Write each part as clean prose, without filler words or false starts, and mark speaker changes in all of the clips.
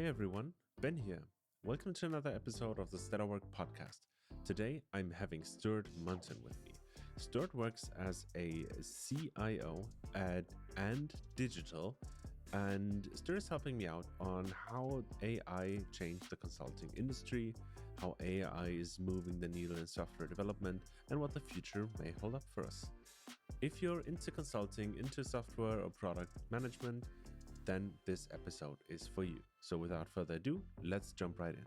Speaker 1: Hey everyone, Ben here. Welcome to another episode of the Stellar Work podcast. Today I'm having Stuart Munton with me. Stuart works as a CIO at And Digital, and Stuart is helping me out on how AI changed the consulting industry, how AI is moving the needle in software development, and what the future may hold up for us. If you're into consulting, into software or product management, then this episode is for you. So without further ado, let's jump right in.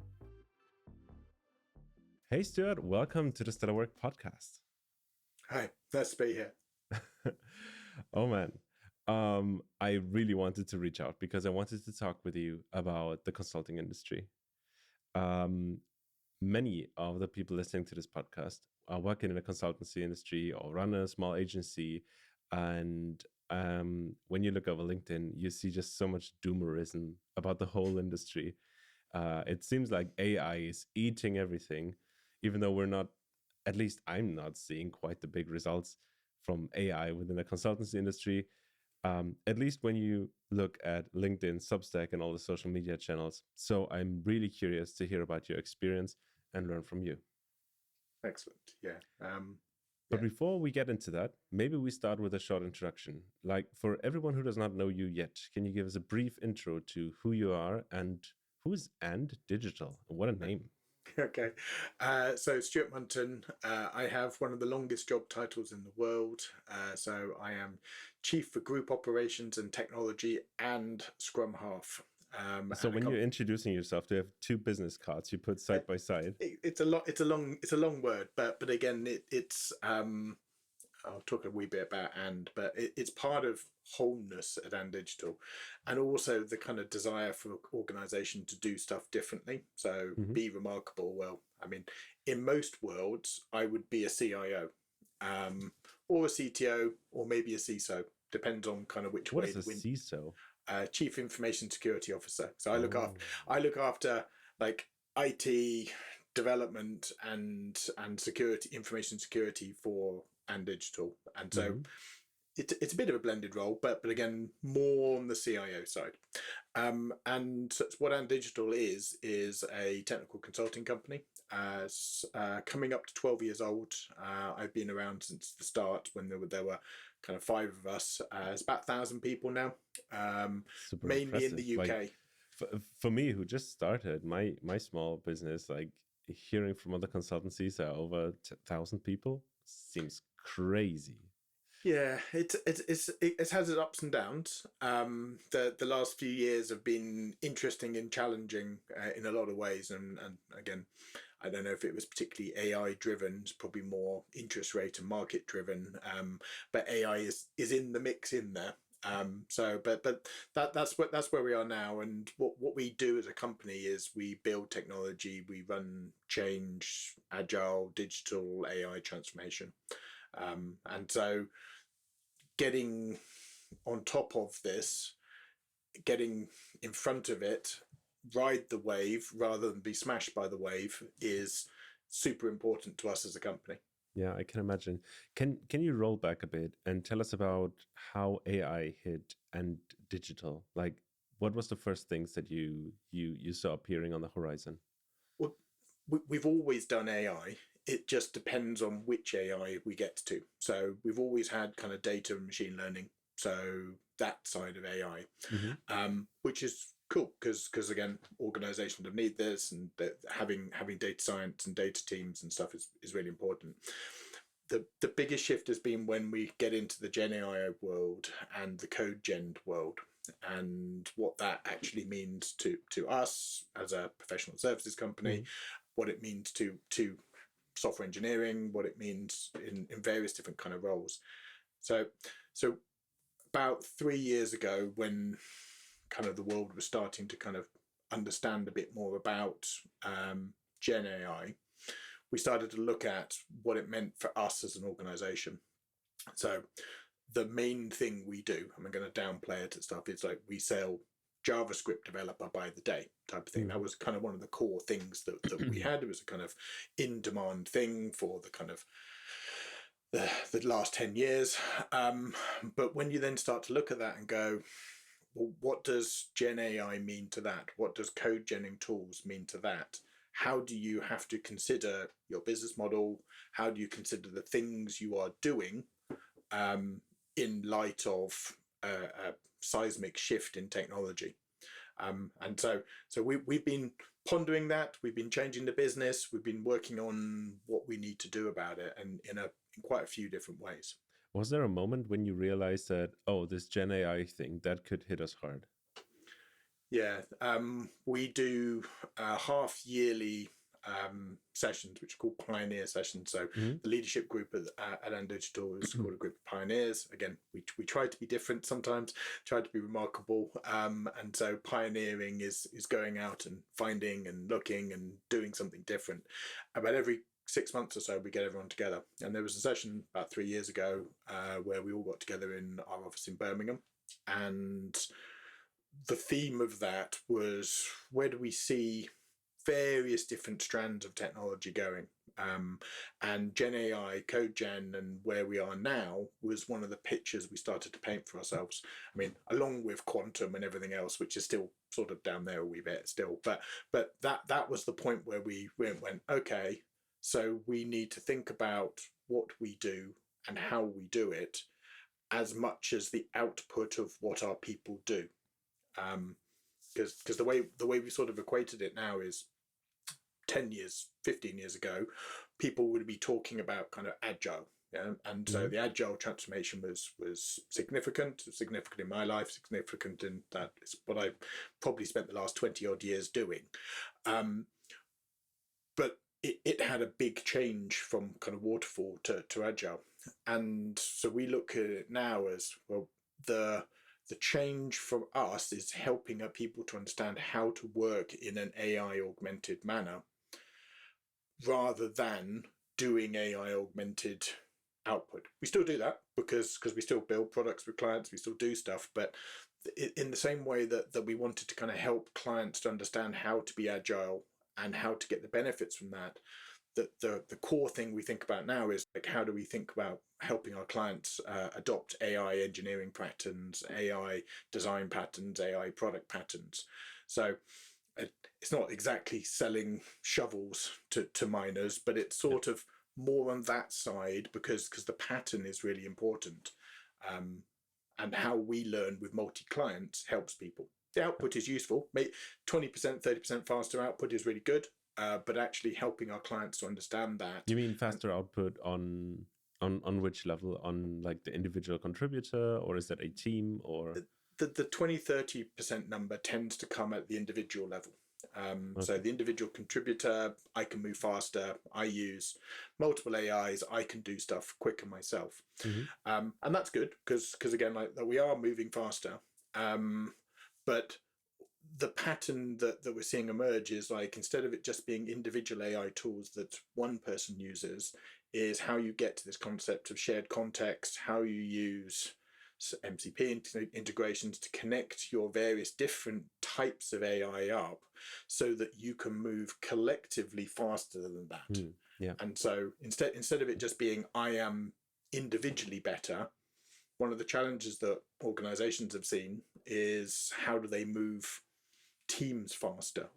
Speaker 1: Hey Stuart, welcome to the Stellar Work podcast.
Speaker 2: Hi, nice to be here.
Speaker 1: Oh man, I really wanted to reach out because I wanted to talk with you about the consulting industry. Many of the people listening to this podcast are working in the consultancy industry or run a small agency, and when you look over LinkedIn, you see just so much doomerism about the whole industry. It seems like AI is eating everything, even though we're not, at least I'm not seeing quite the big results from AI within the consultancy industry. At least when you look at LinkedIn, Substack, and all the social media channels. So I'm really curious to hear about your experience and learn from you.
Speaker 2: Excellent. Yeah.
Speaker 1: But before we get into that, maybe we start with a short introduction. Like, for everyone who does not know you yet, can you give us a brief intro to who you are and who is And Digital? What a name.
Speaker 2: Okay. So Stuart Munton, I have one of the longest job titles in the world. So I am Chief for Group Operations and Technology and Scrum Half.
Speaker 1: So when you're introducing yourself, do you have two business cards you put side by side?
Speaker 2: It's a long word, but again, it's I'll talk a wee bit about but it's part of wholeness at And Digital, and also the kind of desire for organisation to do stuff differently. So be remarkable. Well, I mean, in most worlds, I would be a CIO, or a CTO, or maybe a CISO. Depends on kind of which way.
Speaker 1: What is a CISO?
Speaker 2: Chief Information Security Officer. So I look after like IT development and security, information security for And Digital, and so it's a bit of a blended role, but again more on the CIO side. And what And Digital is a technical consulting company. Coming up to 12 years old. I've been around since the start when there were kind of five of us. It's about 1,000 people now, mainly impressive. In the UK.
Speaker 1: Like, for me, who just started my small business, like hearing from other consultancies are over 1,000 people seems crazy.
Speaker 2: Yeah, it has its ups and downs. The last few years have been interesting and challenging in a lot of ways, and again, I don't know if it was particularly AI driven. It's probably more interest rate and market driven. But AI is in the mix in there. But that's where we are now, and what we do as a company is we build technology, we run change, agile, digital, AI transformation. And so getting on top of this, getting in front of it, ride the wave rather than be smashed by the wave is super important to us as a company.
Speaker 1: Yeah, I can imagine. Can you roll back a bit and tell us about how AI hit And Digital? Like, what was the first things that you saw appearing on the horizon?
Speaker 2: Well, we've always done AI. It just depends on which AI we get to. So we've always had kind of data and machine learning. So that side of AI, which is cool because again, organizations that need this, and having data science and data teams and stuff is really important. The biggest shift has been when we get into the Gen AI world and the code gen world, and what that actually means to us as a professional services company, what it means to software engineering, what it means in various different kind of roles. So about 3 years ago, when kind of the world was starting to kind of understand a bit more about Gen AI, we started to look at what it meant for us as an organization. So the main thing we do, and I'm going to downplay it and stuff, is like we sell JavaScript developer by the day type of thing. That was kind of one of the core things that we had. It was a kind of in-demand thing for the kind of the last 10 years. But when you then start to look at that and go, well, what does Gen AI mean to that? What does code genning tools mean to that? How do you have to consider your business model? How do you consider the things you are doing in light of a seismic shift in technology? And so we've been pondering that. We've been changing the business. We've been working on what we need to do about it, and in quite a few different ways.
Speaker 1: Was there a moment when you realized that, oh, this Gen AI thing, that could hit us hard?
Speaker 2: Yeah, we do half yearly sessions, which are called pioneer sessions. So the leadership group at Agile and Digital is called a group of pioneers. Again, we try to be different sometimes, try to be remarkable. And so pioneering is going out and finding and looking and doing something different. About every 6 months or so, we get everyone together. And there was a session about 3 years ago where we all got together in our office in Birmingham. And the theme of that was, where do we see various different strands of technology going? And Gen AI, Code Gen, and where we are now was one of the pictures we started to paint for ourselves. I mean, along with quantum and everything else, which is still sort of down there a wee bit still. But that was the point where we went, okay, so we need to think about what we do and how we do it as much as the output of what our people do. Because the way we sort of equated it now is 10 years, 15 years ago, people would be talking about kind of agile. Yeah? And so the agile transformation was significant in my life, significant in that. It's what I probably spent the last 20 odd years doing. But it had a big change from kind of waterfall to agile. And so we look at it now as, well, the change for us is helping our people to understand how to work in an AI augmented manner, rather than doing AI augmented output. We still do that because we still build products with clients, we still do stuff, but in the same way that we wanted to kind of help clients to understand how to be agile and how to get the benefits from that, the core thing we think about now is, like, how do we think about helping our clients adopt AI engineering patterns, AI design patterns, AI product patterns. So it's not exactly selling shovels to miners, but it's sort of more on that side, because the pattern is really important. And how we learn with multi-clients helps people. The output is useful. 20%, 30% faster output is really good. But actually helping our clients to understand that.
Speaker 1: You mean faster output on which level? On like the individual contributor, or is that a team? Or
Speaker 2: the 20-30% number tends to come at the individual level. Okay. So the individual contributor, I can move faster. I use multiple AIs. I can do stuff quicker myself. And that's good because again, like, we are moving faster. But the pattern that we're seeing emerge is, like, instead of it just being individual AI tools that one person uses, is how you get to this concept of shared context, how you use MCP integrations to connect your various different types of AI up so that you can move collectively faster than that.
Speaker 1: Yeah.
Speaker 2: And so instead of it just being, I am individually better, one of the challenges that organizations have seen is, how do they move teams faster?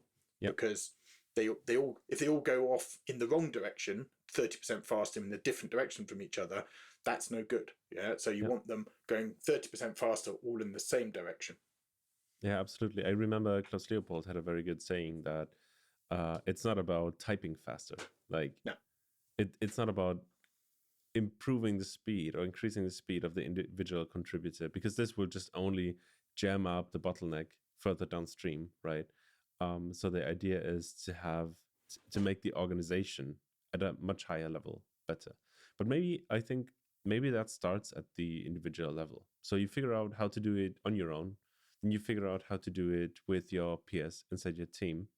Speaker 2: Because they all, if they all go off in the wrong direction, 30% faster in a different direction from each other, that's no good. Yeah. So you want them going 30% faster, all in the same direction.
Speaker 1: Yeah, absolutely. I remember Klaus Leopold had a very good saying that it's not about typing faster. Like,
Speaker 2: no.
Speaker 1: It's not about improving the speed or increasing the speed of the individual contributor, because this will just only jam up the bottleneck further downstream, right? So the idea is to make the organization at a much higher level better. But I think maybe that starts at the individual level. So you figure out how to do it on your own, then you figure out how to do it with your peers inside your team.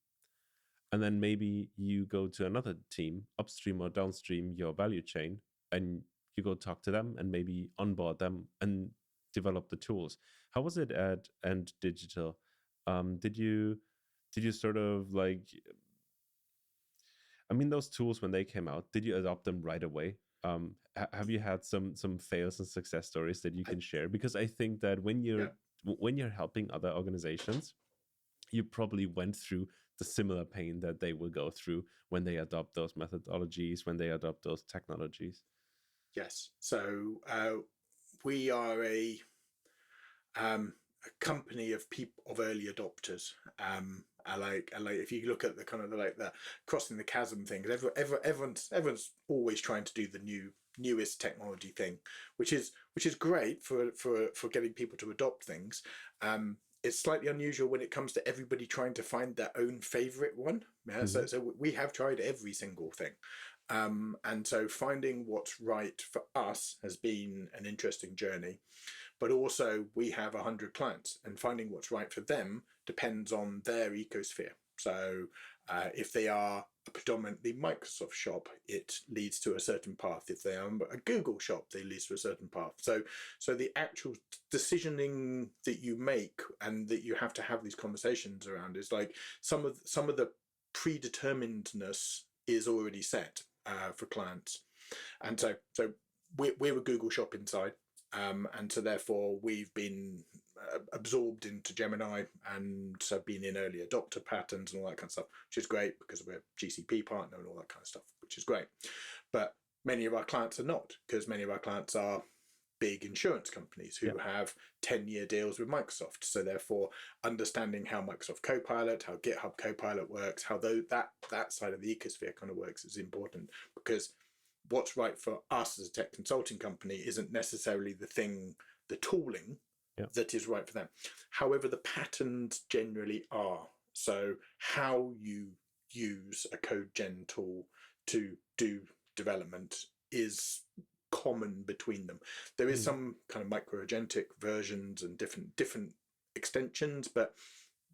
Speaker 1: And then maybe you go to another team, upstream or downstream your value chain, and you go talk to them and maybe onboard them and develop the tools. How was it at And Digital? Did you sort of like, I mean, those tools, when they came out, did you adopt them right away? Have you had some fails and success stories that you can share? Because I think that when when you're helping other organizations, you probably went through the similar pain that they will go through when they adopt those methodologies, when they adopt those technologies.
Speaker 2: Yes. So we are a company of early adopters. I like if you look at the kind of the crossing the chasm thing, everyone's always trying to do the newest technology thing, which is great for getting people to adopt things. It's slightly unusual when it comes to everybody trying to find their own favorite one. Yeah? Mm-hmm. So we have tried every single thing. And so finding what's right for us has been an interesting journey. But also we have 100 clients, and finding what's right for them depends on their ecosphere. So if they are a predominantly Microsoft shop, it leads to a certain path. If they are a Google shop, they lead to a certain path. So the actual decisioning that you make and that you have to have these conversations around is like some of the predeterminedness is already set for clients. And so we're a Google shop inside. And so therefore we've been absorbed into Gemini, and so been in early adopter patterns and all that kind of stuff, which is great because we're a GCP partner and all that kind of stuff, which is great. But many of our clients are not, because many of our clients are big insurance companies who have 10-year deals with Microsoft. So therefore understanding how Microsoft Copilot, how GitHub Copilot works, how that side of the ecosphere kind of works is important, because what's right for us as a tech consulting company isn't necessarily the tooling that is right for them. However, the patterns generally are. So how you use a code gen tool to do development is common between them. There is some kind of microagentic versions and different extensions, but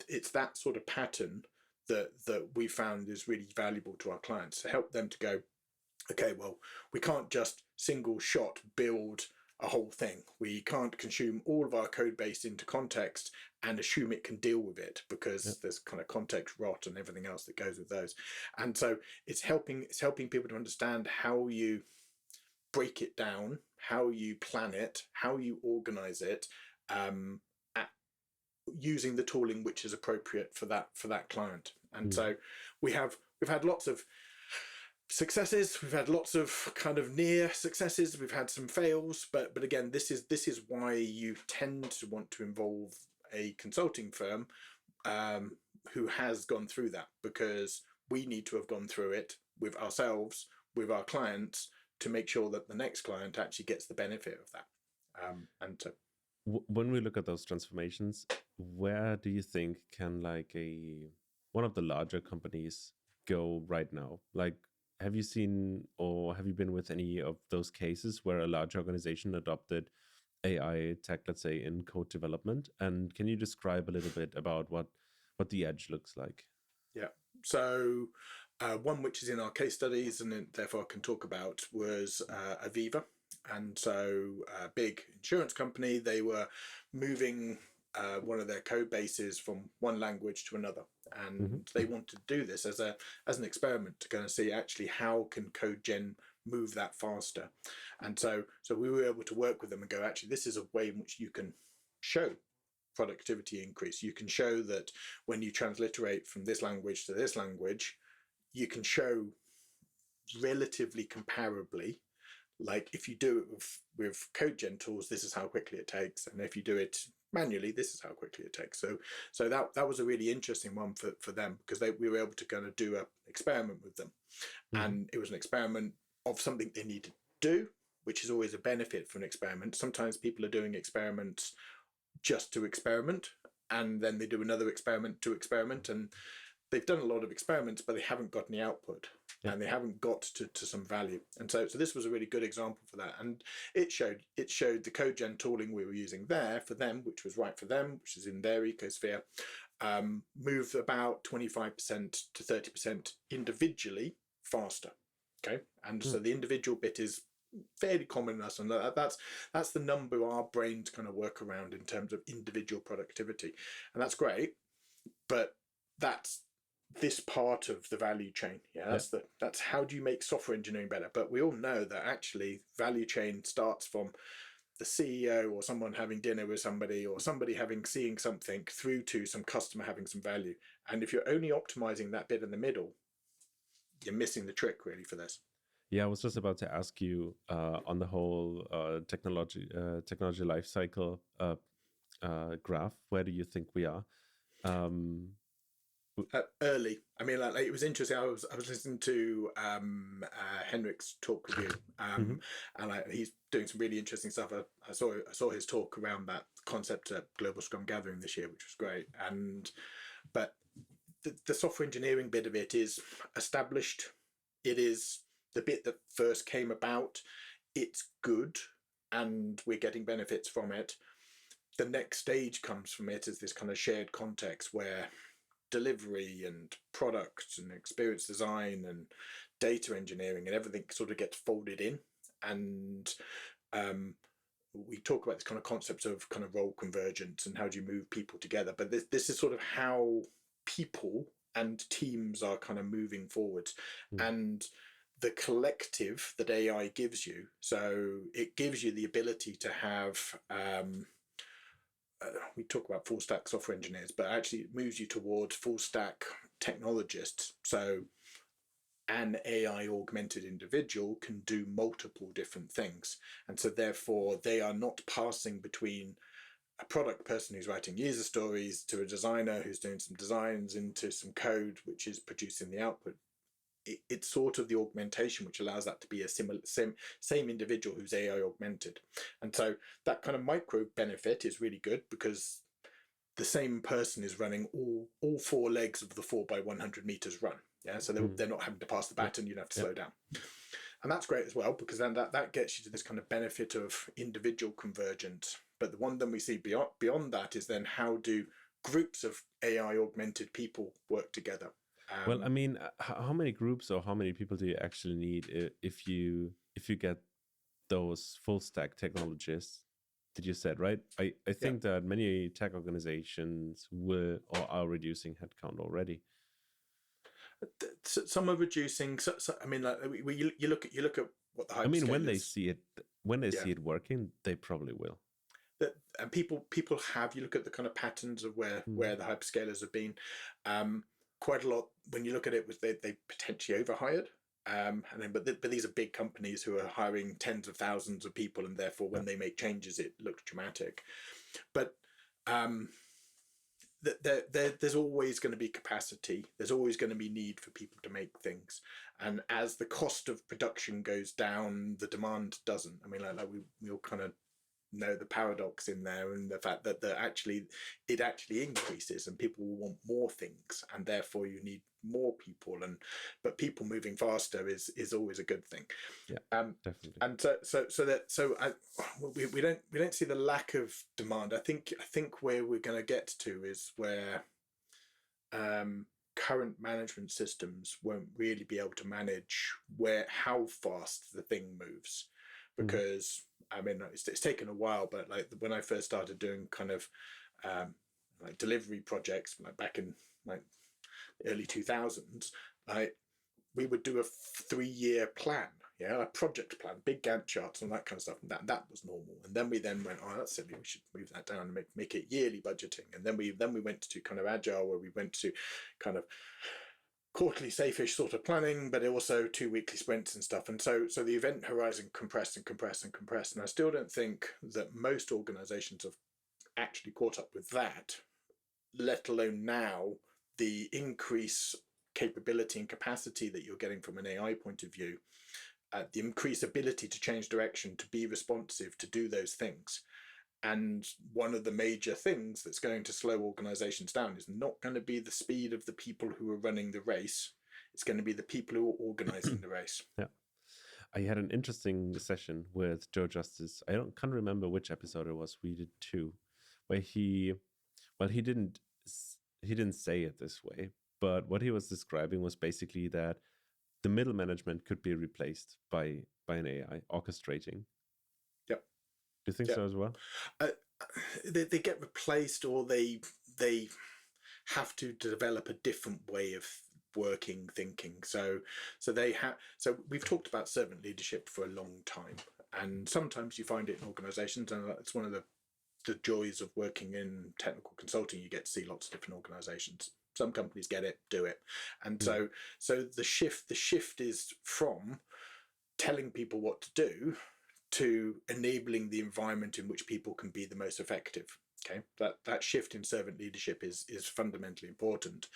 Speaker 2: it's that sort of pattern that we found is really valuable to our clients, to help them to go, okay, well, we can't just single shot build a whole thing. We can't consume all of our code base into context and assume it can deal with it, because there's kind of context rot and everything else that goes with those. And so it's helping people to understand how you break it down, how you plan it, how you organize it, using the tooling which is appropriate for that client. And so we've had lots of successes, we've had lots of kind of near successes, we've had some fails, but again, this is why you tend to want to involve a consulting firm who has gone through that, because we need to have gone through it with ourselves, with our clients, to make sure that the next client actually gets the benefit of that. And so
Speaker 1: when we look at those transformations, where do you think can one of the larger companies go right now? Like, have you seen or have you been with any of those cases where a large organization adopted AI tech, let's say, in code development? And can you describe a little bit about what the edge looks like?
Speaker 2: Yeah. So one which is in our case studies and therefore I can talk about was Aviva. And so a big insurance company, they were moving one of their code bases from one language to another. And they wanted to do this as an experiment to kind of see actually how can code gen move that faster. And so we were able to work with them and go, actually, this is a way in which you can show productivity increase. You can show that when you transliterate from this language to this language, you can show relatively comparably, like if you do it with code gen tools, this is how quickly it takes, and if you do it manually, this is how quickly it takes. So that was a really interesting one for them, because we were able to kind of do an experiment with them, and it was an experiment of something they needed to do, which is always a benefit for an experiment. Sometimes people are doing experiments just to experiment, and then they do another experiment to experiment, and they've done a lot of experiments, but they haven't got any output, and they haven't got to some value. And so this was a really good example for that. And it showed the code gen tooling we were using there for them, which was right for them, which is in their ecosphere, move about 25% to 30% individually faster. Okay. And so the individual bit is fairly common in us, and that's the number our brains kind of work around in terms of individual productivity. And that's great, but that's this part of the value chain. That's how do you make software engineering better. But we all know that actually value chain starts from the CEO or someone having dinner with somebody, or somebody seeing something, through to some customer having some value. And if you're only optimizing that bit in the middle, you're missing the trick really for this.
Speaker 1: Yeah, I was just about to ask you on the whole technology life cycle graph. Where do you think we are?
Speaker 2: Early. I mean, like it was interesting. I was listening to Henrik's talk review, and he's doing some really interesting stuff. I saw his talk around that concept at Global Scrum Gathering this year, which was great. But the software engineering bit of it is established. It is the bit that first came about. It's good, and we're getting benefits from it. The next stage comes from it as this kind of shared context where delivery and product and experience design and data engineering and everything sort of gets folded in. And we talk about this kind of concept of kind of role convergence and how do you move people together. But this is sort of how people and teams are kind of moving forwards. And the collective that AI gives you, so it gives you the ability to have we talk about full stack software engineers, but actually it moves you towards full stack technologists. So an AI augmented individual can do multiple different things. And so therefore they are not passing between a product person who's writing user stories to a designer who's doing some designs into some code, which is producing the output. It's sort of the augmentation which allows that to be a same individual who's AI augmented. And so that kind of micro benefit is really good because the same person is running all four legs of the 4x100 meters run. Yeah, so they're not having to pass the baton, you don't have to slow down. And that's great as well, because then that gets you to this kind of benefit of individual convergence. But the one then we see beyond that is then how do groups of AI augmented people work together?
Speaker 1: Well, I mean, how many groups or how many people do you actually need if you get those full stack technologists that you said, right? I think that many tech organizations will or are reducing headcount already.
Speaker 2: Some are reducing. So I mean, like you look at what the hyperscalers.
Speaker 1: I mean, when they see it working, they probably will.
Speaker 2: And people have. You look at the kind of patterns of where the hyperscalers have been. Quite a lot when you look at it was they potentially overhired, and then but these are big companies who are hiring tens of thousands of people, and therefore when they make changes it looks dramatic. But there's always going to be capacity. There's always going to be need for people to make things, and as the cost of production goes down, the demand doesn't. I mean, like we all kind of know the paradox in there, and the fact that it actually increases and people will want more things, and therefore you need more people. But people moving faster is always a good thing.
Speaker 1: Definitely.
Speaker 2: And we don't see the lack of demand. I think where we're going to get to is where current management systems won't really be able to manage how fast the thing moves. Because I mean, it's taken a while, but like when I first started doing kind of like delivery projects, like back in like the early 2000s, we would do a 3-year plan, a project plan, big Gantt charts and that kind of stuff. And that was normal. And then we went, oh, that's silly. We should move that down and make it yearly budgeting. And then we went to kind of agile, where we went to kind of quarterly safe-ish sort of planning, but also 2 weekly sprints and stuff. And so the event horizon compressed and compressed and compressed. And I still don't think that most organizations have actually caught up with that, let alone now the increase capability and capacity that you're getting from an AI point of view, the increased ability to change direction, to be responsive, to do those things. And one of the major things that's going to slow organizations down is not going to be the speed of the people who are running the race. It's going to be the people who are organizing the race.
Speaker 1: Yeah. I had an interesting session with Joe Justice. Can't remember which episode it was. We did 2, where he didn't say it this way, but what he was describing was basically that the middle management could be replaced by an AI orchestrating. Do you think so as well?
Speaker 2: They get replaced, or they have to develop a different way of working, thinking. So we've talked about servant leadership for a long time, And sometimes you find it in organizations, and it's one of the joys of working in technical consulting. You get to see lots of different organizations. Some companies get it, do it. And so the shift is from telling people what to do to enabling the environment in which people can be the most effective. Okay, that shift in servant leadership is fundamentally important,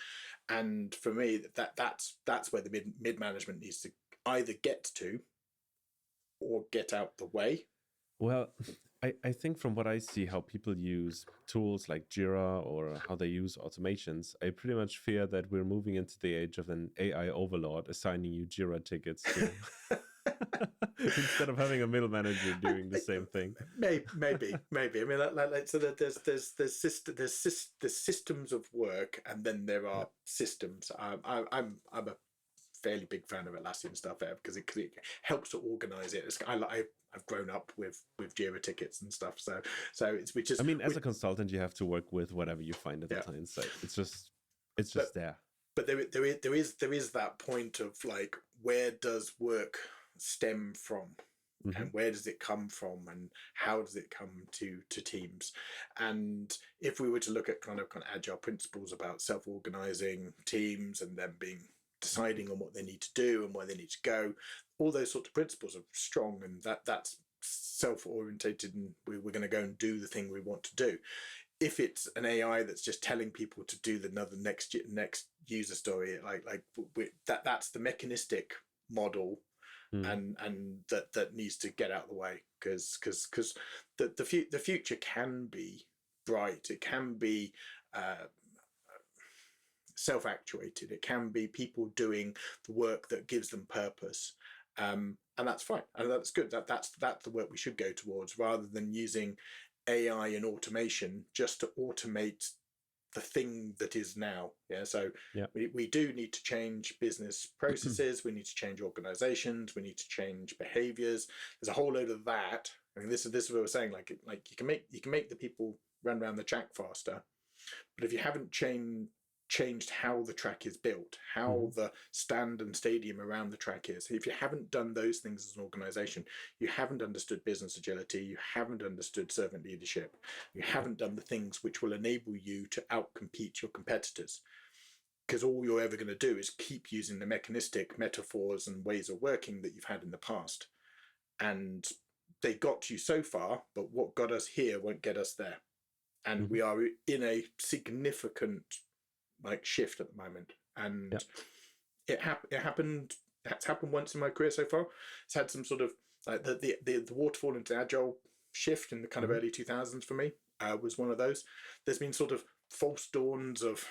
Speaker 2: and for me, that's where the mid management needs to either get to or get out the way.
Speaker 1: Well, I think from what I see, how people use tools like Jira or how they use automations, I pretty much fear that we're moving into the age of an AI overlord assigning you Jira tickets to instead of having a middle manager doing the same thing.
Speaker 2: Maybe. I mean, so there's systems of work, and then there are systems. I'm a fairly big fan of Atlassian stuff there because it helps to organize it. I've grown up with Jira tickets and stuff, so it's just.
Speaker 1: I mean, as a consultant, you have to work with whatever you find at the client site. It's just there.
Speaker 2: But there is that point of like, where does work stem from? And where does it come from, and how does it come to teams? And if we were to look at kind of agile principles about self-organizing teams and them deciding on what they need to do and where they need to go, all those sorts of principles are strong, and that's self-orientated, and we're going to go and do the thing we want to do. If it's an AI that's just telling people to do the next user story, that's the mechanistic model. And that needs to get out of the way, because the future can be bright. It can be self-actuated. It can be people doing the work that gives them purpose, and that's fine, and that's good. That's the work we should go towards, rather than using AI and automation just to automate the thing that is now. We do need to change business processes. We need to change organizations. We need to change behaviors. There's a whole load of that. I mean, this is what we're saying. Like you can make the people run around the track faster, but if you haven't changed how the track is built, how the stand and stadium around the track is, if you haven't done those things as an organization, you haven't understood business agility, you haven't understood servant leadership, you haven't done the things which will enable you to outcompete your competitors. Because all you're ever going to do is keep using the mechanistic metaphors and ways of working that you've had in the past. And they got you so far, but what got us here won't get us there. And we are in a significant shift at the moment, and it's happened once in my career so far. It's had some sort of the waterfall into agile shift in the kind of early 2000s for me was one of those. There's been sort of false dawns of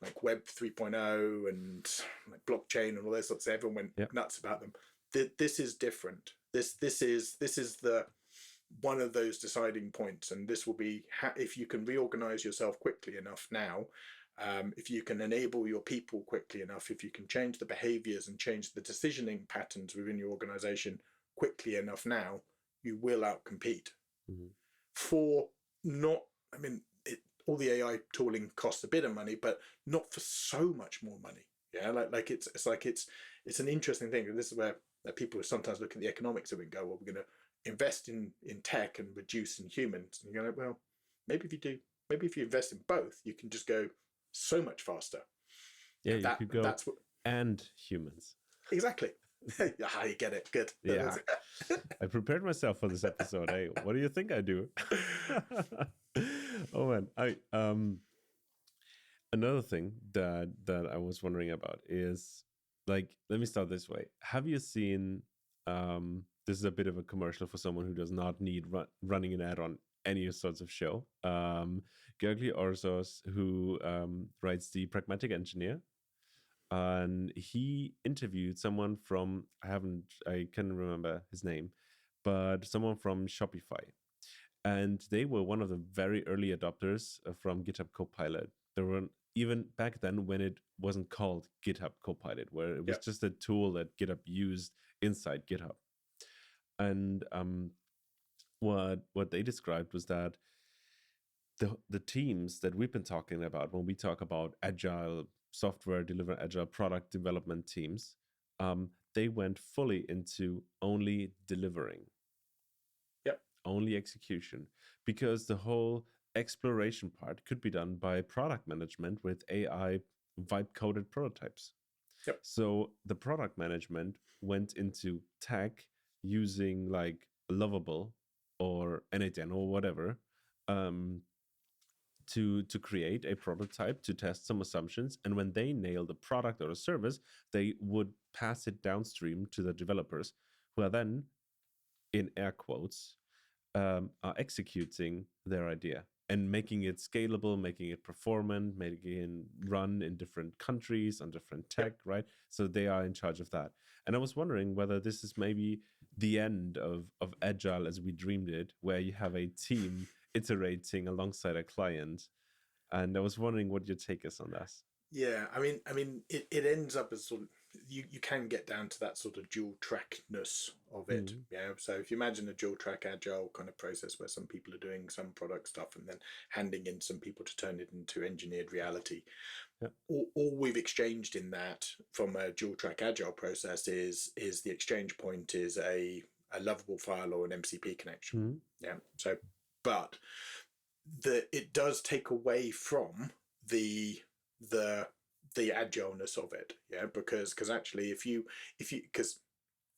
Speaker 2: like Web 3.0 and like blockchain and all those sorts. Everyone went nuts about them. This is different. This is the one of those deciding points, and this will be if you can reorganize yourself quickly enough now. If you can enable your people quickly enough, if you can change the behaviors and change the decisioning patterns within your organization quickly enough now, you will outcompete. All the AI tooling costs a bit of money, but not for so much more money. It's an interesting thing. And this is where people sometimes look at the economics of it and go, well, we're going to invest in tech and reduce in humans. And you're like, well, maybe if you invest in both, you can just go so much faster.
Speaker 1: Yeah, you could go and humans.
Speaker 2: Exactly. You get it. Good.
Speaker 1: Yeah. I prepared myself for this episode. Hey, what do you think I do? Oh man. Another thing that I was wondering about is, let me start this way. Have you seen this is a bit of a commercial for someone who does not need running an ad on any sorts of show. Gergely Orzos, who writes The Pragmatic Engineer, and he interviewed someone from, I can't remember his name, but someone from Shopify. And they were one of the very early adopters from GitHub Copilot. They were even back then when it wasn't called GitHub Copilot, where it was just a tool that GitHub used inside GitHub. And what they described was that the teams that we've been talking about when we talk about agile software deliver agile product development teams, they went fully into only delivering. only execution, because the whole exploration part could be done by product management with AI vibe coded prototypes.
Speaker 2: Yep.
Speaker 1: So the product management went into tech using like Lovable or N8N or whatever, to create a prototype, to test some assumptions, and when they nail the product or a service, they would pass it downstream to the developers, who are then, in air quotes, are executing their idea and making it scalable, making it performant, making it run in different countries on different tech, right? So they are in charge of that. And I was wondering whether this is maybe the end of Agile as we dreamed it, where you have a team iterating alongside a client. And I was wondering what your take is on this.
Speaker 2: Yeah, I mean, it ends up as sort of, you can get down to that sort of dual trackness of it. Yeah. So if you imagine a dual track agile kind of process where some people are doing some product stuff and then handing in some people to turn it into engineered reality, all we've exchanged in that from a dual track agile process is the exchange point is a lovable file or an MCP connection. Yeah. So, but it does take away from the agileness of it, yeah, because actually if you because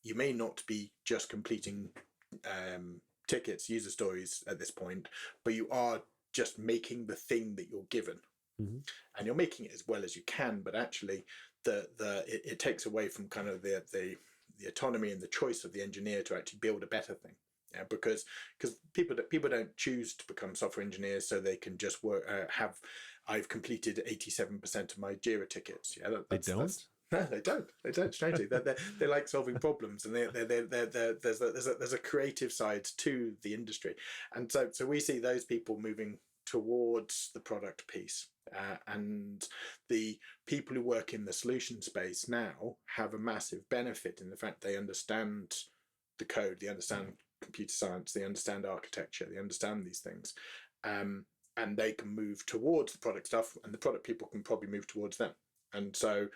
Speaker 2: you may not be just completing tickets, user stories at this point, but you are just making the thing that you're given, and you're making it as well as you can, but actually it takes away from kind of the autonomy and the choice of the engineer to actually build a better thing. Yeah, because people don't choose to become software engineers so they can just work. I've completed 87% of my Jira tickets. Yeah,
Speaker 1: they don't.
Speaker 2: No, they don't. They don't. Strangely, they like solving problems, and there's a creative side to the industry, and so we see those people moving towards the product piece, and the people who work in the solution space now have a massive benefit in the fact they understand the code, they understand computer science, they understand architecture, they understand these things, and they can move towards the product stuff, and the product people can probably move towards them. And so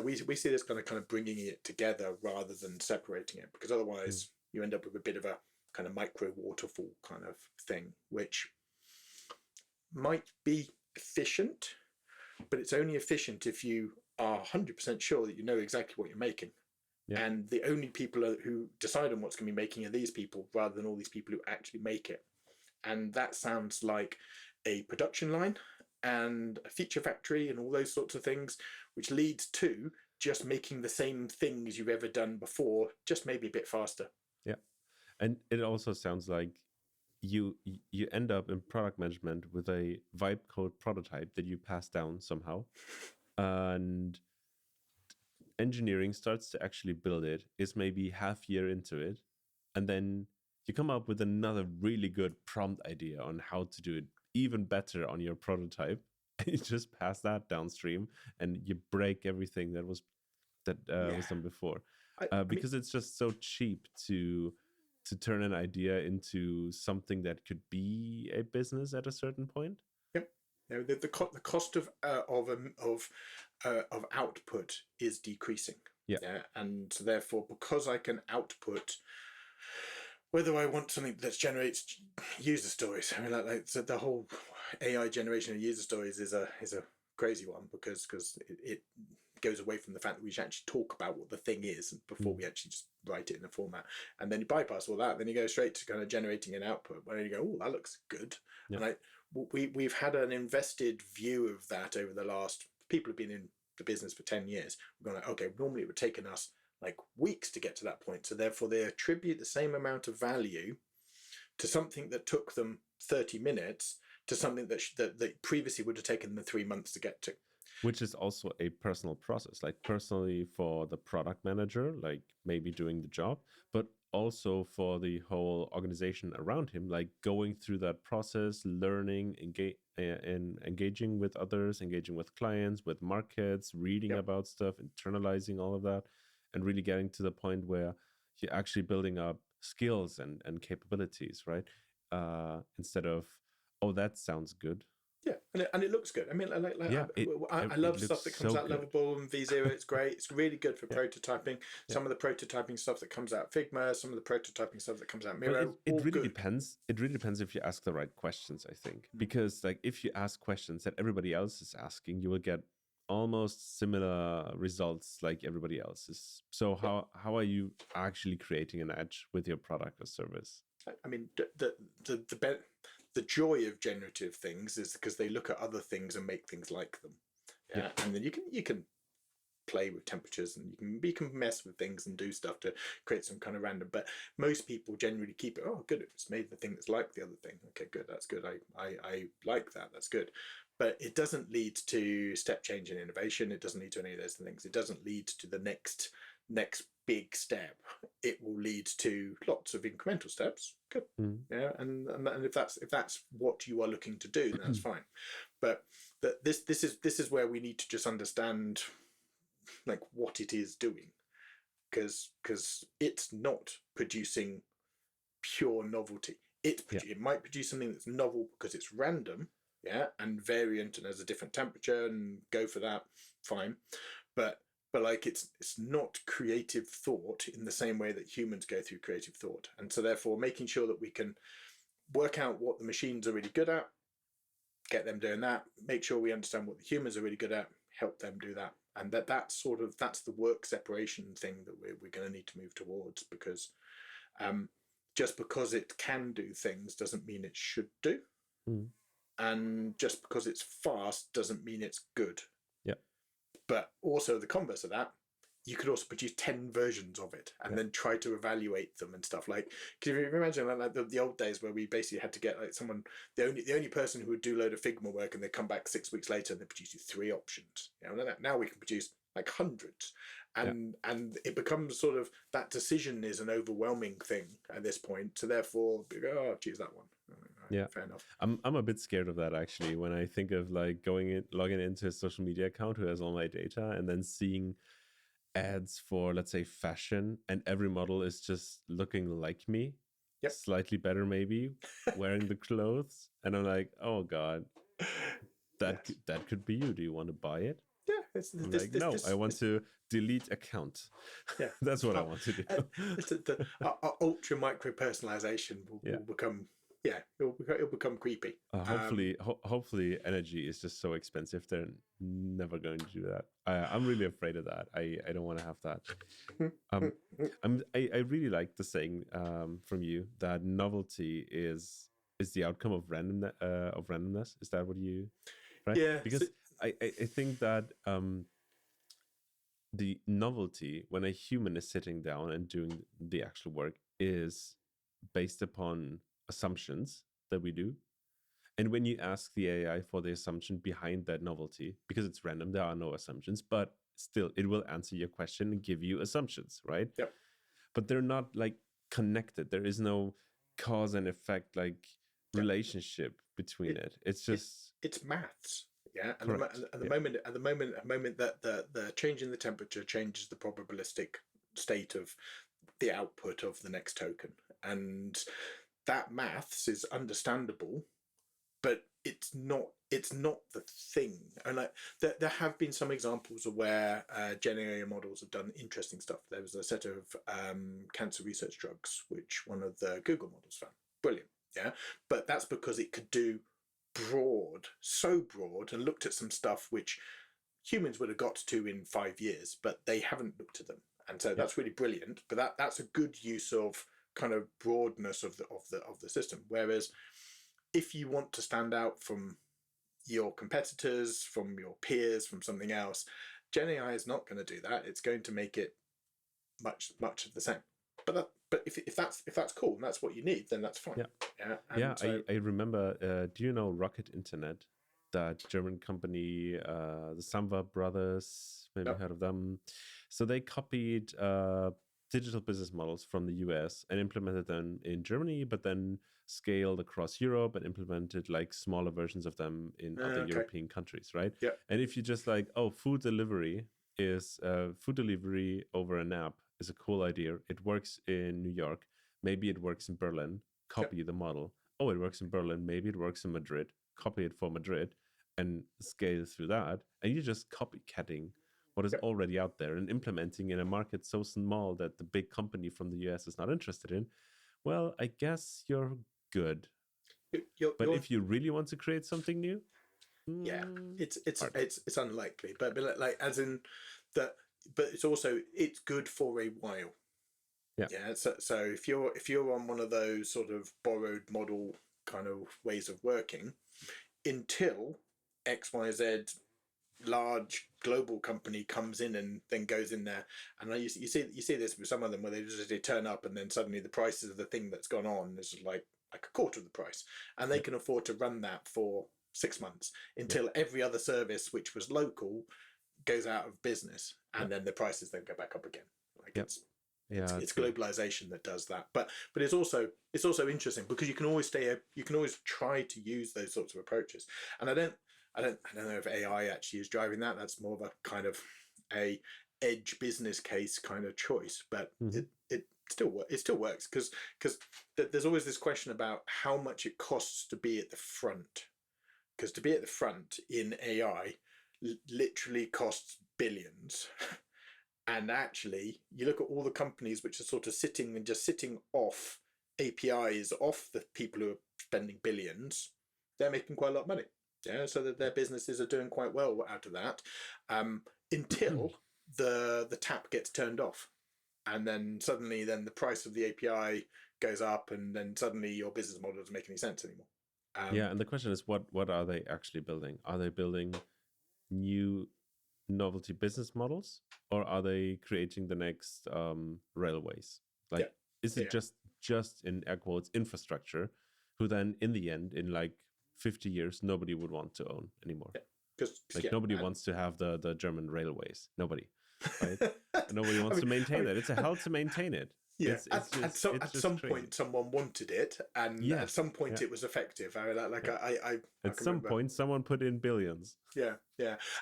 Speaker 2: we see this kind of bringing it together rather than separating it, because otherwise you end up with a bit of a kind of micro waterfall kind of thing, which might be efficient, but it's only efficient if you are 100% sure that you know exactly what you're making. Yeah. And the only people who decide on what's going to be making are these people, rather than all these people who actually make it. And that sounds like a production line and a feature factory and all those sorts of things, which leads to just making the same things you've ever done before, just maybe a bit faster.
Speaker 1: Yeah. And it also sounds like you end up in product management with a vibe code prototype that you pass down somehow. And engineering starts to actually build it, is maybe half year into it, and then you come up with another really good prompt idea on how to do it even better on your prototype, and you just pass that downstream and you break everything that was done before, because it's just so cheap to turn an idea into something that could be a business at a certain point.
Speaker 2: You know, the cost of output is decreasing. Yeah, and therefore, because I can output, whether I want something that generates user stories. I mean, like so the whole AI generation of user stories is a crazy one, because it goes away from the fact that we should actually talk about what the thing is before we actually just write it in a format, and then you bypass all that, then you go straight to kind of generating an output where you go, oh, that looks good. And we've had an invested view of that over the last, people have been in the business for 10 years. We're going, okay, normally it would take us like weeks to get to that point, so therefore they attribute the same amount of value to something that took them 30 minutes to something that previously would have taken them 3 months to get to.
Speaker 1: Which is also a personal process, like personally for the product manager, like maybe doing the job, but also for the whole organization around him, like going through that process, learning, engaging with others, engaging with clients, with markets, reading about stuff, internalizing all of that, and really getting to the point where you're actually building up skills and capabilities, right? Instead of, oh, that sounds good.
Speaker 2: and it looks good. I mean, I
Speaker 1: it
Speaker 2: love
Speaker 1: looks
Speaker 2: stuff that comes
Speaker 1: so
Speaker 2: out
Speaker 1: good.
Speaker 2: Lovable and V0. It's great. It's really good for
Speaker 1: Yeah.
Speaker 2: prototyping. Some of the prototyping stuff that comes out Figma, some of the prototyping stuff that comes out Miro.
Speaker 1: Well, it
Speaker 2: all
Speaker 1: really
Speaker 2: good.
Speaker 1: depends. It really depends if you ask the right questions, I think. Because like if you ask questions that everybody else is asking, you will get almost similar results like everybody else's. So how are you actually creating an edge with your product or service?
Speaker 2: I mean, the joy of generative things is because they look at other things and make things like them. Yeah. And then you can play with temperatures and you can mess with things and do stuff to create some kind of random. But most people generally keep it. Oh, good! It's made the thing that's like the other thing. Okay, good. That's good. I like that. That's good. But it doesn't lead to step change in innovation. It doesn't lead to any of those things. It doesn't lead to the next big step. It will lead to lots of incremental steps. Good. Yeah, and if that's what you are looking to do, then that's fine. But this is where we need to just understand like what it is doing, because it's not producing pure novelty. It might produce something that's novel because it's random, and variant and has a different temperature, and go for that, fine. But like it's not creative thought in the same way that humans go through creative thought. And so therefore making sure that we can work out what the machines are really good at, get them doing that, make sure we understand what the humans are really good at, help them do that. And that's the work separation thing that we're going to need to move towards, because just because it can do things doesn't mean it should do. And just because it's fast doesn't mean it's good. But also the converse of that, you could also produce 10 versions of it and then try to evaluate them and stuff. Like, can you imagine like the old days where we basically had to get like someone, the only person who would do a load of Figma work, and they'd come back 6 weeks later and they produce you 3 options. Now we can produce like hundreds, and it becomes sort of, that decision is an overwhelming thing at this point. So therefore, choose that one. Fair enough.
Speaker 1: I'm a bit scared of that actually, when I think of like logging into a social media account who has all my data and then seeing ads for, let's say, fashion, and every model is just looking like me, slightly better maybe, wearing the clothes, and I'm like, oh god, that could be you. Do you want to buy it? I want to delete account. That's what I want to do.
Speaker 2: The ultra micro personalization will become it'll become creepy.
Speaker 1: Hopefully energy is just so expensive they're never going to do that. I'm really afraid of that. I don't want to have that. I really like the saying from you that novelty is the outcome of randomness. Is that what you right?
Speaker 2: Yeah.
Speaker 1: Because I think that the novelty when a human is sitting down and doing the actual work is based upon assumptions that we do. And when you ask the AI for the assumption behind that novelty, because it's random, there are no assumptions, but still it will answer your question and give you assumptions, right?
Speaker 2: Yep.
Speaker 1: But they're not like connected. There is no cause and effect, like relationship between it. It's just
Speaker 2: it's maths. Yeah. And at the moment that the change in the temperature changes the probabilistic state of the output of the next token. And that maths is understandable, but it's not the thing. And like there have been some examples of where Gen AI models have done interesting stuff. There was a set of cancer research drugs which one of the Google models found. Brilliant. Yeah. But that's because it could do so broad, and looked at some stuff which humans would have got to in 5 years, but they haven't looked at them. And so that's really brilliant. But that's a good use of kind of broadness of the system. Whereas if you want to stand out from your competitors, from your peers, from something else, Gen AI is not going to do that. It's going to make it much of the same. But if that's cool and that's what you need, then that's fine.
Speaker 1: I remember. Do you know Rocket Internet? That German company, the Samwa brothers, maybe heard of them. So they copied digital business models from the US and implemented them in Germany, but then scaled across Europe and implemented like smaller versions of them in other European countries, right?
Speaker 2: Yeah.
Speaker 1: And if you just like, food delivery over an app is a cool idea. It works in New York. Maybe it works in Berlin. Copy the model. Oh, it works in Berlin. Maybe it works in Madrid. Copy it for Madrid. and scale through that, and you're just copycatting what is already out there and implementing in a market so small that the big company from the US is not interested in, well, I guess you're good. But if you really want to create something new,
Speaker 2: it's unlikely. But like as in that, but it's good for a while. Yeah. So if you're on one of those sort of borrowed model kind of ways of working, until XYZ large global company comes in and then goes in there, and you see this with some of them where they turn up and then suddenly the prices of the thing that's gone on is like a quarter of the price, and they can afford to run that for 6 months until every other service which was local goes out of business, and then the prices then go back up again. It's globalization that does that, but it's also interesting because you can always try to use those sorts of approaches, and I don't know if AI actually is driving that. That's more of a kind of a edge business case kind of choice, but it still works because there's always this question about how much it costs to be at the front, because to be at the front in AI literally costs billions. And actually, you look at all the companies which are sort of sitting off APIs off the people who are spending billions, they're making quite a lot of money. Yeah, so that their businesses are doing quite well out of that, until the tap gets turned off, and then suddenly the price of the API goes up, and then suddenly your business model doesn't make any sense anymore.
Speaker 1: And the question is, what are they actually building? Are they building new novelty business models, or are they creating the next railways? Like, is it just in air quotes infrastructure, who then in the end, in like 50 years, nobody would want to own anymore? Cause nobody wants to have the German railways. Nobody, right? Nobody wants to maintain that. It's a hell to maintain it.
Speaker 2: Yeah, at some point someone wanted it, and at some point it was effective. At
Speaker 1: some point someone put in billions.
Speaker 2: Yeah,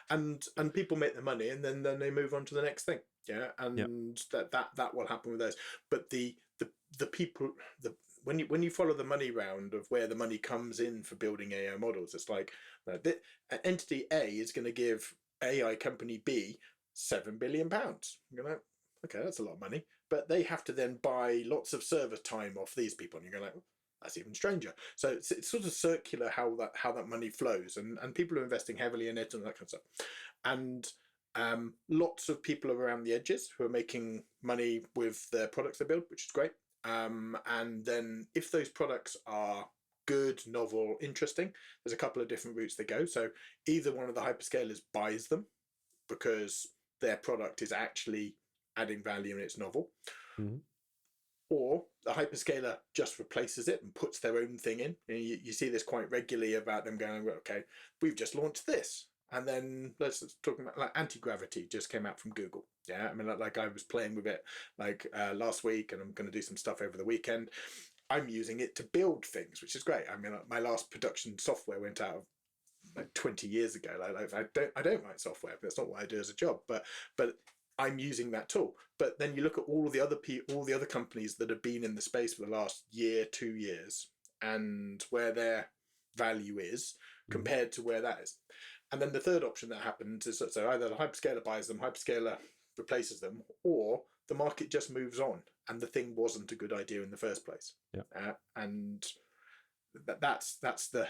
Speaker 2: and people make the money, and then they move on to the next thing. Yeah, and that will happen with those. But the people, when you follow the money round of where the money comes in for building AI models, it's like entity A is going to give AI company B £7 billion. You're like, okay, that's a lot of money, but they have to then buy lots of server time off these people, and you're going like, that's even stranger. So it's sort of circular how that money flows, and people are investing heavily in it and that kind of stuff, and lots of people around the edges who are making money with the products they build, which is great. And then if those products are good, novel, interesting, there's a couple of different routes they go. So either one of the hyperscalers buys them because their product is actually adding value and it's novel, or the hyperscaler just replaces it and puts their own thing in. And you see this quite regularly about them going, well, okay, we've just launched this. And then let's talk about like anti-gravity just came out from Google. Yeah, I mean, like I was playing with it like last week, and I'm going to do some stuff over the weekend. I'm using it to build things, which is great. I mean, my last production software went out of like 20 years ago. Like I don't write software. That's not what I do as a job. But I'm using that tool. But then you look at all the other companies that have been in the space for the last year, 2 years, and where their value is compared to where that is. And then the third option that happens is so either the hyperscaler buys them, hyperscaler replaces them, or the market just moves on and the thing wasn't a good idea in the first place. And that's the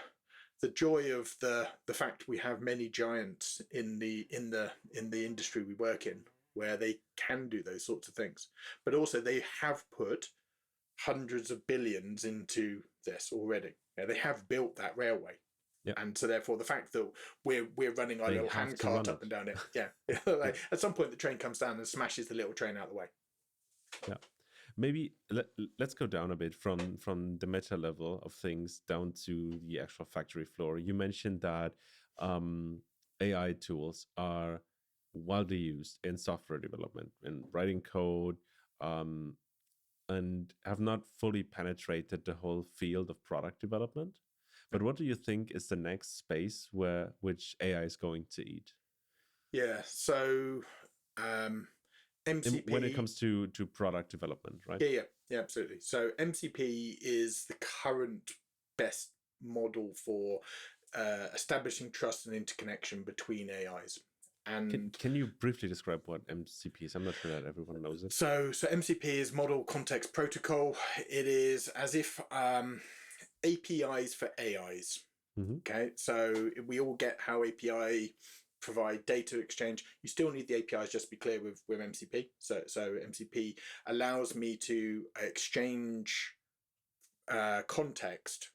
Speaker 2: joy of the fact we have many giants in the industry we work in, where they can do those sorts of things, but also they have put hundreds of billions into this already. They have built that railway. And so therefore the fact that we're running our little hand cart up and down it, like at some point the train comes down and smashes the little train out of the way.
Speaker 1: Maybe let's go down a bit from the meta level of things down to the actual factory floor. You mentioned that AI tools are widely used in software development, in writing code, and have not fully penetrated the whole field of product development. But what do you think is the next space which AI is going to eat?
Speaker 2: Yeah, so MCP...
Speaker 1: When it comes to product development, right?
Speaker 2: Yeah, absolutely. So MCP is the current best model for establishing trust and interconnection between AIs. And
Speaker 1: can you briefly describe what MCP is? I'm not sure that everyone knows it.
Speaker 2: So MCP is Model Context Protocol. It is as if APIs for AIs. Okay, so we all get how API provide data exchange. You still need the APIs, just to be clear, with MCP. So MCP allows me to exchange context.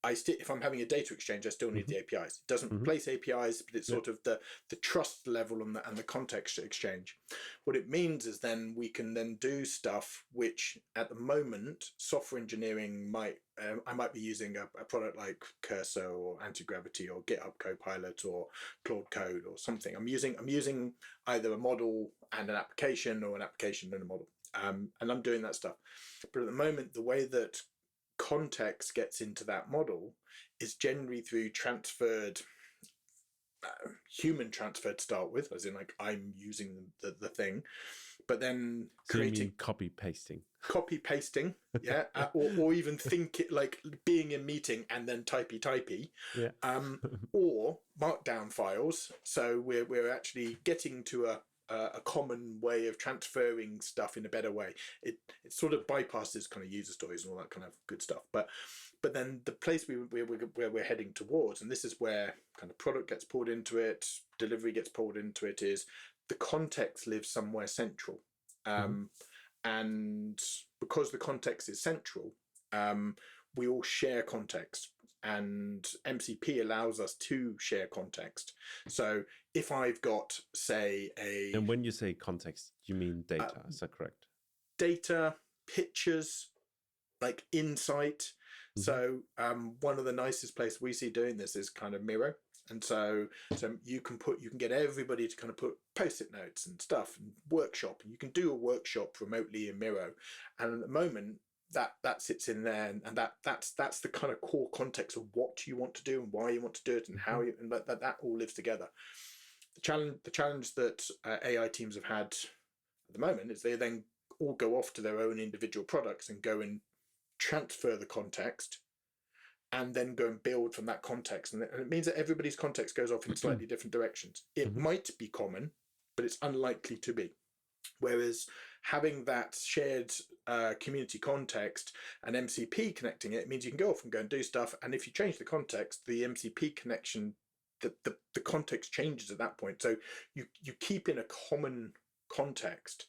Speaker 2: If I'm having a data exchange, I still need the APIs. It doesn't replace APIs, but it's sort of the trust level and the context exchange. What it means is then we can then do stuff which at the moment software engineering I might be using a product like Cursor or Anti-Gravity or GitHub Copilot or Claude Code or something. I'm using either a model and an application or an application and a model, and I'm doing that stuff. But at the moment, the way that context gets into that model is generally through human transfer to start with, as in like I'm using the thing, but then creating
Speaker 1: copy pasting,
Speaker 2: yeah, or even think it like being in meeting and then typey, or markdown files. So we're actually getting to a common way of transferring stuff in a better way. It sort of bypasses kind of user stories and all that kind of good stuff. But then the place where we're heading towards, and this is where kind of product gets pulled into it, delivery gets pulled into it, is the context lives somewhere central. And because the context is central, we all share context. And MCP allows us to share context. So if I've got, say, and
Speaker 1: when you say context, you mean data, is that correct?
Speaker 2: Data, pictures, like insight. So one of the nicest places we see doing this is kind of Miro. And so you can get everybody to kind of put post-it notes and stuff and workshop. And you can do a workshop remotely in Miro. And at the moment, that sits in there, and that's the kind of core context of what you want to do and why you want to do it and how you, and that all lives together. The challenge that AI teams have had at the moment is they then all go off to their own individual products and go and transfer the context and then go and build from that context. And it means that everybody's context goes off in slightly different directions. It might be common, but it's unlikely to be. Whereas having that shared community context and MCP connecting it means you can go off and go and do stuff. And if you change the context, the MCP connection, the context changes at that point. So you keep in a common context,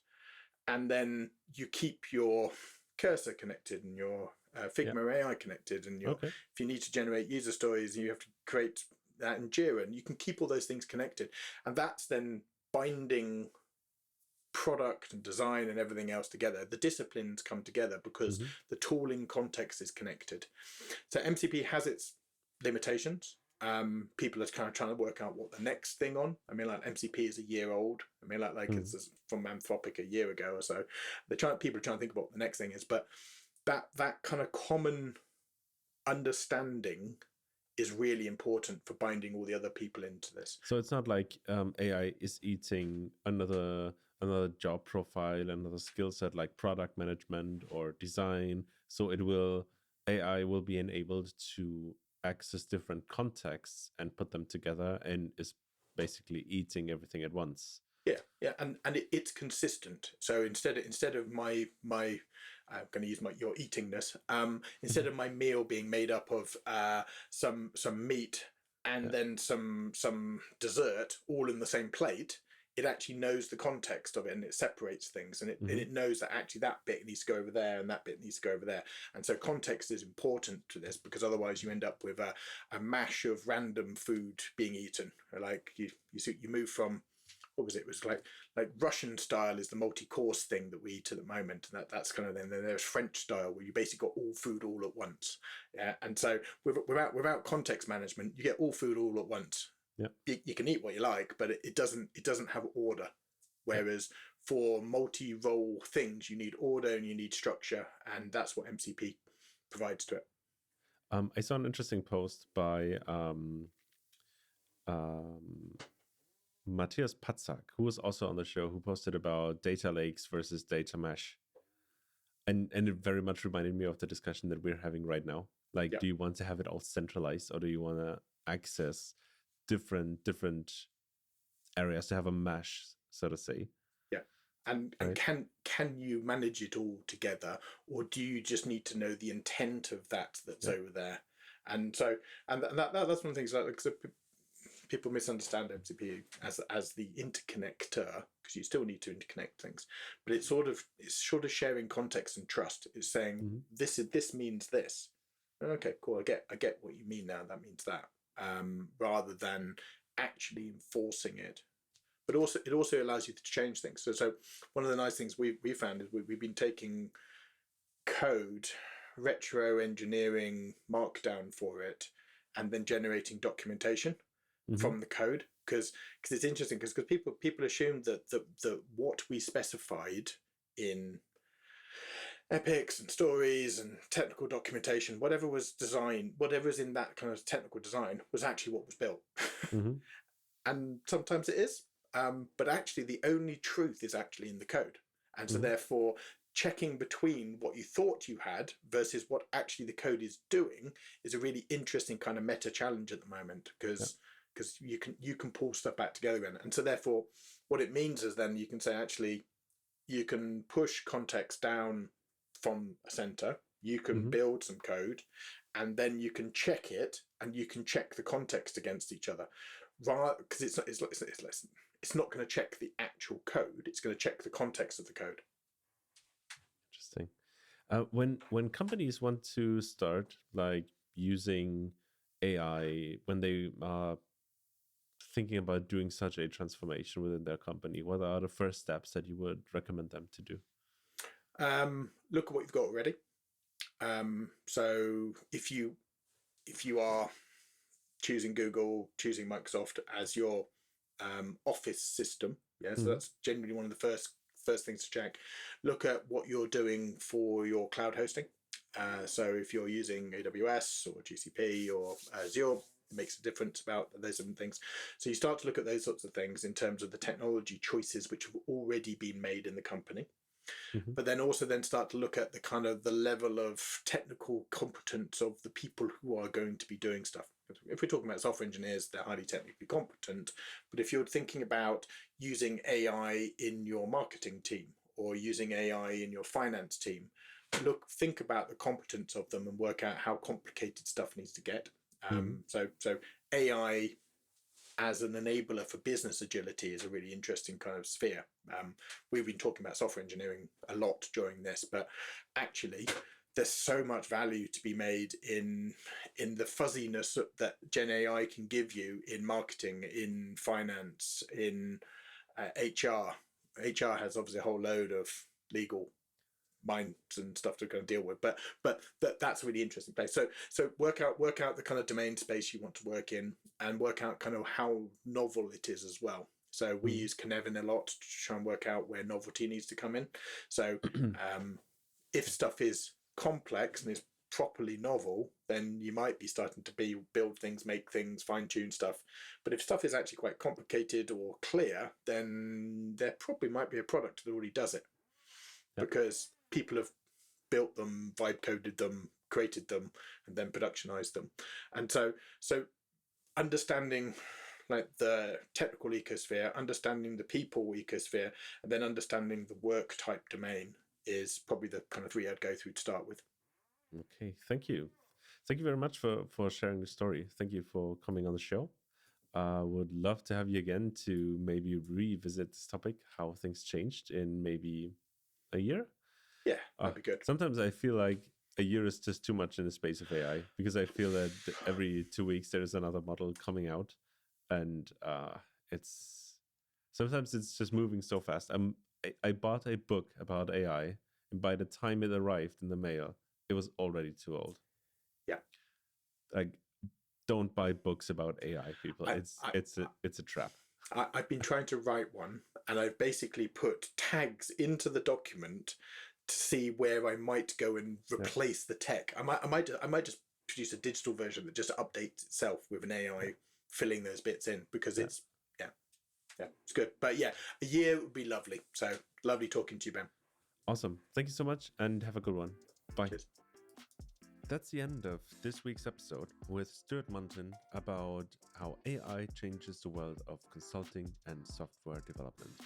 Speaker 2: and then you keep your Cursor connected and your Figma AI connected, and if you need to generate user stories, you have to create that in Jira, and you can keep all those things connected. And that's then binding product and design and everything else together. The disciplines come together because the tooling context is connected. So MCP has its limitations. People are kind of trying to work out what the next thing on. I mean, like MCP is a year old. I mean, like it's from Anthropic a year ago or so. People are trying to think about what the next thing is, but that kind of common understanding is really important for binding all the other people into this.
Speaker 1: So it's not like AI is eating another job profile, another skill set like product management or design. So AI will be enabled to access different contexts and put them together, and is basically eating everything at once.
Speaker 2: Yeah, and it's consistent. So instead of my I'm going to use your eatingness. Instead of my meal being made up of some meat and then some dessert all in the same plate, it actually knows the context of it, and it separates things, and it knows that actually that bit needs to go over there and that bit needs to go over there. And so context is important to this, because otherwise you end up with a mash of random food being eaten. Like you move from, what was it? It was like Russian style is the multi-course thing that we eat at the moment, and that's kind of, then there's French style where you basically got all food all at once. Yeah, and so without context management, you get all food all at once. Yeah, you can eat what you like, but it doesn't have order. Whereas for multi-role things, you need order and you need structure, and that's what MCP provides to it.
Speaker 1: I saw an interesting post by Matthias Patzak, who was also on the show, who posted about data lakes versus data mesh. And it very much reminded me of the discussion that we're having right now. Like, do you want to have it all centralized, or do you want to access different areas, to have a mesh, so to say.
Speaker 2: Yeah. And
Speaker 1: Right.
Speaker 2: can you manage it all together, or do you just need to know the intent of that's over there? And so, and that's one of the things that, because people misunderstand MCP as the interconnector, because you still need to interconnect things, but it's sort of sharing context and trust. It's saying this means this. Okay, cool. I get what you mean now. That means that, rather than actually enforcing it. But also, it also allows you to change things. So one of the nice things we found is we've been taking code, retro engineering markdown for it, and then generating documentation from the code, because it's interesting, because people assume that the what we specified in epics and stories and technical documentation, whatever was in that kind of technical design, was actually what was built. And sometimes it is, but actually the only truth is actually in the code. And so therefore, checking between what you thought you had versus what actually the code is doing is a really interesting kind of meta challenge at the moment, because you can pull stuff back together again. And so therefore, what it means is then you can say, actually, you can push context down from a center, you can build some code, and then you can check it, and you can check the context against each other, because it's not going to check the actual code, it's going to check the context of the code.
Speaker 1: Interesting. When companies want to start like using AI, when they are thinking about doing such a transformation within their company, what are the first steps that you would recommend them to do?
Speaker 2: Look at what you've got already. So if you are choosing Google, choosing Microsoft as your office system, so that's generally one of the first things to check. Look at what you're doing for your cloud hosting. So if you're using AWS or GCP or Azure, it makes a difference about those different things. So you start to look at those sorts of things in terms of the technology choices which have already been made in the company. But then also start to look at the kind of the level of technical competence of the people who are going to be doing stuff. If we're talking about software engineers, they're highly technically competent. But if you're thinking about using AI in your marketing team or using AI in your finance team, think about the competence of them and work out how complicated stuff needs to get. So AI as an enabler for business agility is a really interesting kind of sphere. We've been talking about software engineering a lot during this, but actually there's so much value to be made in the fuzziness that Gen AI can give you in marketing, in finance, in HR. HR has obviously a whole load of legal minds and stuff to kind of deal with, but that's a really interesting place. So work out the kind of domain space you want to work in, and work out kind of how novel it is as well. So we use Cynefin a lot to try and work out where novelty needs to come in. So if stuff is complex and is properly novel, then you might be starting to build things, make things, fine-tune stuff. But if stuff is actually quite complicated or clear, then there probably might be a product that already does it. Because people have built them, vibe coded them, created them, and then productionized them. And so understanding like the technical ecosphere, understanding the people ecosphere, and then understanding the work type domain is probably the kind of three I'd go through to start with.
Speaker 1: Okay, thank you. Thank you very much for sharing the story. Thank you for coming on the show. Would love to have you again to maybe revisit this topic, how things changed in maybe a year.
Speaker 2: Yeah, that'd be good.
Speaker 1: Sometimes I feel like a year is just too much in the space of AI, because I feel that every 2 weeks there is another model coming out, and sometimes it's just moving so fast. I bought a book about AI, and by the time it arrived in the mail, it was already too old.
Speaker 2: Yeah,
Speaker 1: like, don't buy books about AI, people. It's a trap.
Speaker 2: I've been trying to write one, and I've basically put tags into the document to see where I might go and replace the tech. I might just produce a digital version that just updates itself with an AI filling those bits in, because it's good. But yeah, a year would be lovely. So lovely talking to you, Ben.
Speaker 1: Awesome. Thank you so much, and have a good one. Bye.
Speaker 2: Cheers.
Speaker 1: that's the end of this week's episode with Stuart Munton about how AI changes the world of consulting and software development.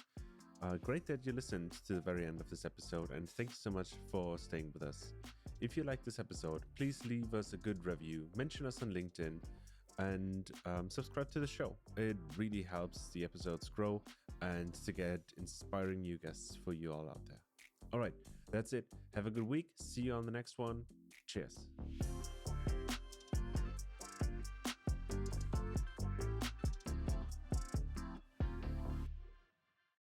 Speaker 1: Great that you listened to the very end of this episode, and thank you so much for staying with us. If you like this episode, please leave us a good review, mention us on LinkedIn, and subscribe to the show. It really helps the episodes grow and to get inspiring new guests for you all out there. All right, that's it. Have a good week. See you on the next one. Cheers.